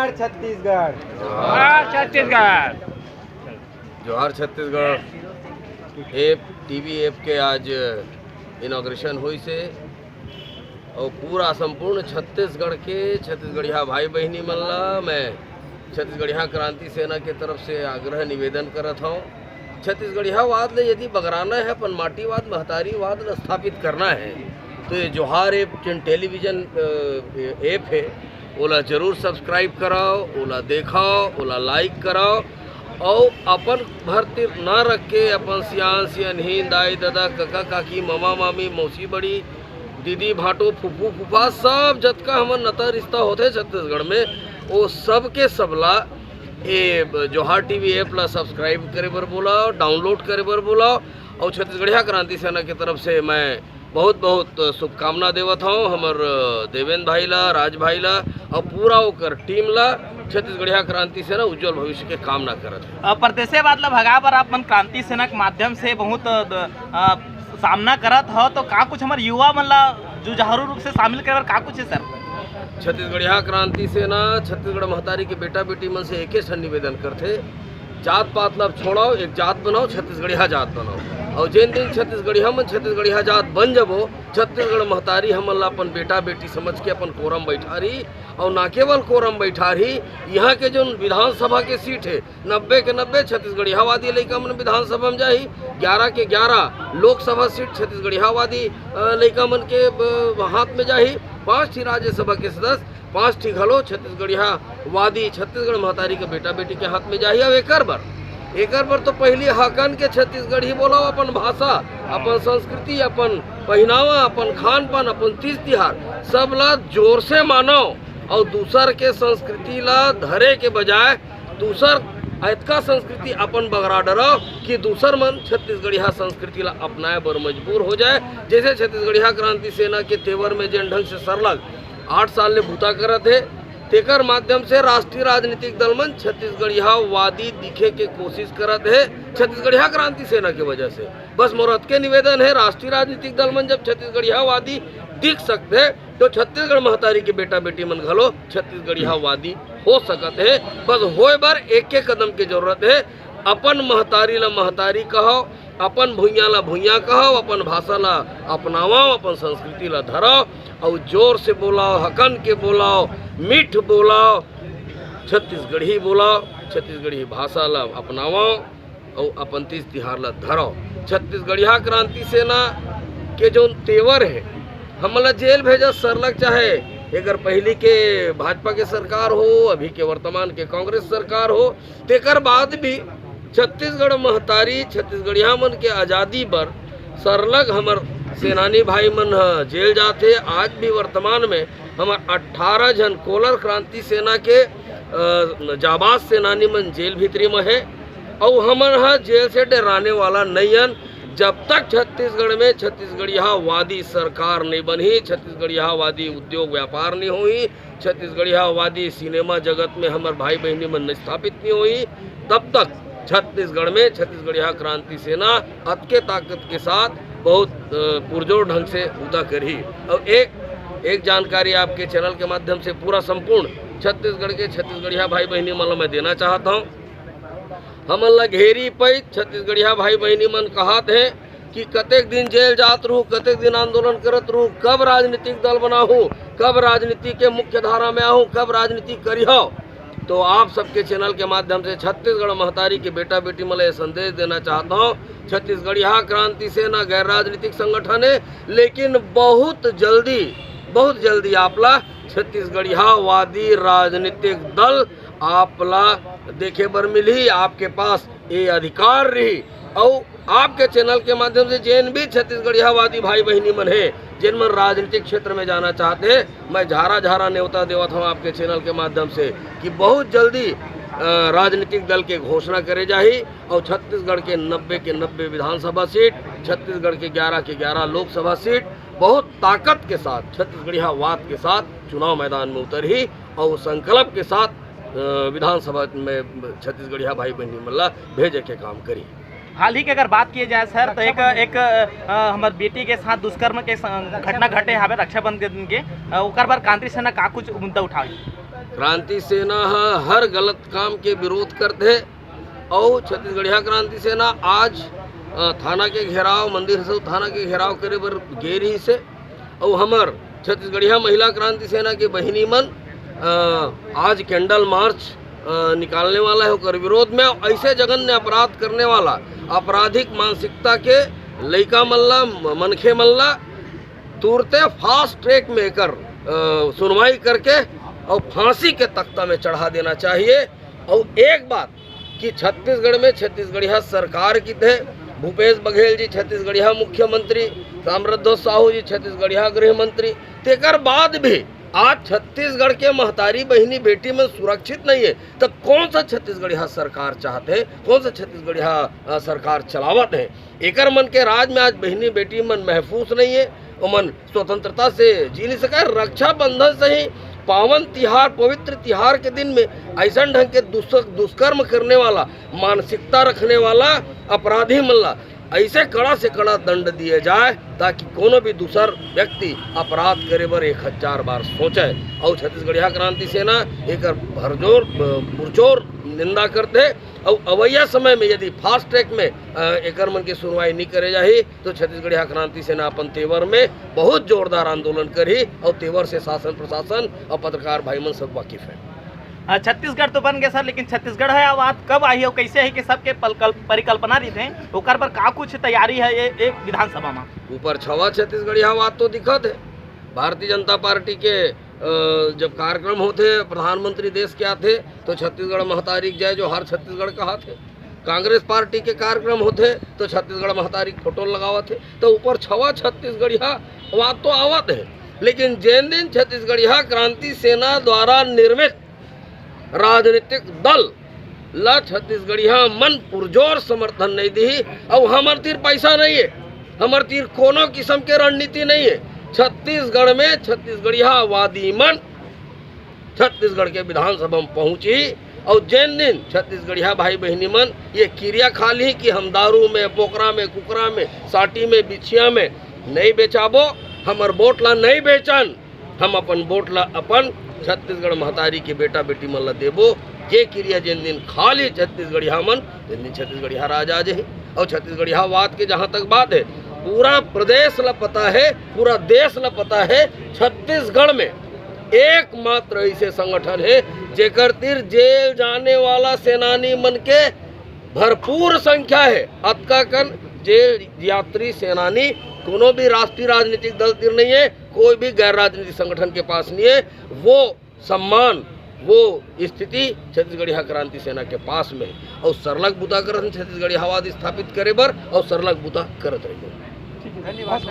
जोहार छत्तीसगढ़। जोहार छत्तीसगढ़। जोहार छत्तीसगढ़। ऐप टीवी ऐप के आज इनॉग्रेशन हुई से और पूरा संपूर्ण छत्तीसगढ़ के छत्तीसगढ़िया भाई बहनी मन ला मैं छत्तीसगढ़िया क्रांति सेना के तरफ से आग्रह निवेदन करत हूँ। छत्तीसगढ़िया वाद ले यदि बगराना है, अपन माटीवाद महतारीवाद ल स्थापित करना है तो ये जोहार ऐप जिन टेलीविज़न ऐप है ओला जरूर सब्सक्राइब कराओ, ओला देखाओ, ओला लाइक कराओ और अपन भरती ना रख के अपन सियान सियनहीन दाई दादा काका काकी मामा मामी मौसी बड़ी दीदी भाटो फूफू फूफा सब जतका हमन नता रिश्ता होते छत्तीसगढ़ में वो सब के सबला ये जोहार टीवी ऐप ला सब्सक्राइब करे बर बोलाओ, डाउनलोड करे बर बोलाओ और छत्तीसगढ़िया क्रांति सेना की तरफ से मैं बहुत बहुत शुभकामना देवत हूँ हमर देवेंद्र भाई ला, राज भाई ला और पूरा ओकर टीम ला छत्तीसगढ़िया क्रांति सेना उज्जवल भविष्य के कामना करत है। प्रदेशवाद ला भगा बर अपन क्रांति सेना के माध्यम से बहुत सामना करत हो तो का कुछ हमारे युवा मन ला जुझारू रूप से शामिल करे बर का कुछ है सर? छत्तीसगढ़िया क्रांति सेना छत्तीसगढ़ महतारी के बेटा बेटी मन से एक ही निवेदन करते, जात पात ला छोड़ाओ, एक जात बनाओ, छत्तीसगढ़िया जात बनाओ और जिन दिन छत्तीसगढ़िया मन छत्तीसगढ़िया जात बन जबो छत्तीसगढ़ महतारी हमन ला अपन बेटा बेटी समझ के अपन कोरम बैठा रही और ना केवल कोरम बैठा रही, यहाँ के जो विधानसभा के सीट है 90 के 90 छत्तीसगढ़ियावादी लड़का मन विधानसभा में जाही, 11 के 11 लोकसभा सीट छत्तीसगढ़ियावादी लड़का मन के हाथ में जाही, 5 ही राज्यसभा के सदस्य 5 ठीक हलो छत्तीसगढ़ियावादी छत्तीसगढ़ महतारी के बेटा बेटी के हाथ में जाही। अब एकर बर तो पहली हकन के छत्तीसगढ़ी बोलाओ, अपन भाषा, अपन संस्कृति, अपन पहनावा, अपन खान पान, अपन तीज तिहार सब ला जोर से मानो और दूसर के संस्कृति ला धरे के बजाय दूसर ऐतका संस्कृति अपन बगरा डराओ कि दूसर मन छत्तीसगढ़िया संस्कृति ला अपनाए बर मजबूर हो जाए। जैसे छत्तीसगढ़िया क्रांति सेना के तेवर में जिन ढंग से सरलग 8 साल ले भूता करत है तेकर माध्यम से राष्ट्रीय राजनीतिक दल मन छत्तीसगढ़िया वादी दिखे के कोशिश करत है छत्तीसगढ़िया क्रांति सेना के वजह से। बस मोरत के निवेदन है राष्ट्रीय राजनीतिक दल मन जब छत्तीसगढ़िया वादी दिख सकते तो छत्तीसगढ़ महतारी के बेटा बेटी मन घलो छत्तीसगढ़िया वादी हो सकत है। बस होए बर एक कदम की जरूरत है। अपन महतारी ला महतारी कहो, अपन भुइयाँ ला भुइयाँ कहो, अपन भाषा ला अपनाओ, अपन संस्कृति ला धराओ और जोर से बोलाओ, हकन के बोलाओ, मीठ बोलाओ, छत्तीसगढ़ी बोलाओ, छत्तीसगढ़ी भाषा ला अपनाओ और अपन तीज तिहार ला धराओ। छत्तीसगढ़िया क्रांति सेना के जो तेवर है हमला जेल भेजा सरलग, चाहे अगर पहली के भाजपा के सरकार हो, अभी के वर्तमान के कांग्रेस सरकार हो, तेकर बाद भी छत्तीसगढ़ महतारी छत्तीसगढ़िया मन के आज़ादी पर सरलग हमर सेनानी भाई मन जेल जाते। आज भी वर्तमान में हमार 18 जन कोलर क्रांति सेना के जाबाज सेनानी मन जेल भीतरी में है और हमन जेल से डराने वाला नहीं। जब तक छत्तीसगढ़ में छत्तीसगढ़िया वादी सरकार नहीं बनी, छत्तीसगढ़िया वादी उद्योग व्यापार नहीं हुई, छत्तीसगढ़िया वादी सिनेमा जगत में हमारे भाई बहनी मन स्थापित नहीं हुई, तब तक छत्तीसगढ़ में छत्तीसगढ़िया क्रांति सेना अतके ताकत के साथ बहुत पुरजोर ढंग से उदा करी। और एक जानकारी आपके चैनल के माध्यम से पूरा संपूर्ण छत्तीसगढ़ के छत्तीसगढ़िया भाई बहनी मन मैं देना चाहता हूँ। हमन ला घेरी पै छत्तीसगढ़िया भाई बहनी मन कहत है कि कतेक दिन जेल जात रहूँ, कतेक दिन आंदोलन करत रहूँ, कब राजनीतिक दल बनाऊँ, कब राजनीति के मुख्य धारा में आहूँ, कब राजनीति करी हो। तो आप सबके चैनल के माध्यम से छत्तीसगढ़ महतारी के बेटा बेटी मन ये संदेश देना चाहता हूँ, छत्तीसगढ़िया क्रांति सेना गैर राजनीतिक संगठन है, लेकिन बहुत जल्दी आपला छत्तीसगढ़िया वादी राजनीतिक दल आपला देखे बर मिली। आपके पास ये अधिकार रही और आपके चैनल के माध्यम से जिन भी छत्तीसगढ़िया वादी भाई बहनी मन है जिन मन राजनीतिक क्षेत्र में जाना चाहते हैं, मैं झारा न्योता देवत हूँ आपके चैनल के माध्यम से कि बहुत जल्दी राजनीतिक दल के घोषणा करे जाही और छत्तीसगढ़ के 90 के 90 विधानसभा सीट, छत्तीसगढ़ के 11 के 11 लोकसभा सीट बहुत ताकत के साथ छत्तीसगढ़िया वाद के साथ चुनाव मैदान में उतरी और संकल्प के साथ विधानसभा में छत्तीसगढ़िया भाई बहनी मल्ला भेजे के काम करी। हाल ही की अगर बात की जाए सर तो एक हमारे बेटी के साथ दुष्कर्म के घटना घटे हवे रक्षाबंधन के ओकर बार क्रांति सेना का कुछ मुद्दा उठाई? क्रांति सेना हर गलत काम के विरोध करते और छत्तीसगढ़िया क्रांति सेना आज थाना के घेराव मंदिर से थाना के घेराव करे बर गे रही से और हमर छत्तीसगढ़िया महिला क्रांति सेना के बहिनी मन आज कैंडल मार्च निकालने वाला है ओकर विरोध में। ऐसे जघन्य अपराध करने वाला आपराधिक मानसिकता के लइका मल्ला मनखे मल्ला तुरते फास्ट ट्रैक में कर सुनवाई करके और फांसी के तख्ता में चढ़ा देना चाहिए। और एक बात कि छत्तीसगढ़ में छत्तीसगढ़िया सरकार की थे, भूपेश बघेल जी छत्तीसगढ़िया मुख्यमंत्री, ताम्रध्वज साहू जी छत्तीसगढ़िया गृह मंत्री, तेकर बाद भी आज छत्तीसगढ़ के महतारी बहिनी बेटी में सुरक्षित नहीं है, तब कौन सा छत्तीसगढ़िया सरकार चाहते हैं, कौन सा छत्तीसगढ़िया सरकार चलावत है। एकर मन के राज में आज बहिनी बेटी मन महफूज नहीं है, मन स्वतंत्रता से जी नहीं सका। रक्षाबंधन से ही पावन तिहार पवित्र तिहार के दिन में ऐसा ढंग के दुष्कर्म करने वाला मानसिकता रखने वाला अपराधी मल्ला ऐसे कड़ा से कड़ा दंड दिए जाए ताकि कोनो भी दूसर व्यक्ति अपराध करे बर 1000 बार सोचे। और छत्तीसगढ़िया क्रांति सेना एक भरजोर पुरजोर निंदा करते और अवैया समय में यदि फास्ट ट्रैक में एकर मन की सुनवाई नहीं करे जाही तो छत्तीसगढ़िया क्रांति सेना अपन तेवर में बहुत जोरदार आंदोलन करी और तेवर से शासन प्रशासन और पत्रकार भाई मन सब वाकिफ है। छत्तीसगढ़ तो बन गया सर, लेकिन छत्तीसगढ़ है बात कब आई और कैसे है कि सबके परिकल्पना रही थे ओकर पर का कुछ तैयारी है ये विधानसभा में ऊपर छवा छत्तीसगढ़िया बात तो दिखत है। भारतीय जनता पार्टी के जब कार्यक्रम होते प्रधानमंत्री देश के आते तो छत्तीसगढ़ महतारी जय जो हर छत्तीसगढ़ कहा थे। कांग्रेस पार्टी के कार्यक्रम होते तो छत्तीसगढ़ महतारी फोटो लगावा थे। तो ऊपर छवा छत्तीसगढ़िया बात तो आवत है, लेकिन जिन दिन छत्तीसगढ़िया क्रांति सेना द्वारा निर्मित राजनीतिक दल ला छत्तीसगढ़िया मन पुरजोर समर्थन नहीं दी और हमार तीर पैसा नहीं है, हमार तीर कोनो किस्म के रणनीति नहीं है। छत्तीसगढ़ में छत्तीसगढ़िया वादी मन छत्तीसगढ़ के विधानसभा में पहुंची और जिन दिन छत्तीसगढ़िया भाई बहनी मन ये क्रिया खा ली कि हम दारू में पोकरा में कुकरा में साटी में बिछिया में नहीं बेचाबो, हमार वोट ला नहीं बेचन, हम अपन वोट ला अपन छत्तीसगढ़ महतारी के बेटा बेटी मन ला देबो। ये क्रिया जिन दिन खाली छत्तीसगढ़िया मन जिन दिन छत्तीसगढ़िया राजा जे और छत्तीसगढ़िया वाद के जहाँ तक बात है पूरा प्रदेश ला पता है, पूरा देश ला पता है। छत्तीसगढ़ में एकमात्र ऐसे संगठन है जेकर तीर जेल जाने वाला सेनानी मन के भरपूर संख्या है। अतका कन जेल यात्री सेनानी कोनो भी राष्ट्रीय राजनीतिक दल तीर नहीं है, कोई भी गैर राजनीतिक संगठन के पास नहीं है। वो सम्मान वो स्थिति छत्तीसगढ़िया क्रांति सेना के पास में और सरलग बुता करत छत्तीसगढ़िया वाद स्थापित करे बर और सरलग बुता करत रही। धन्यवाद।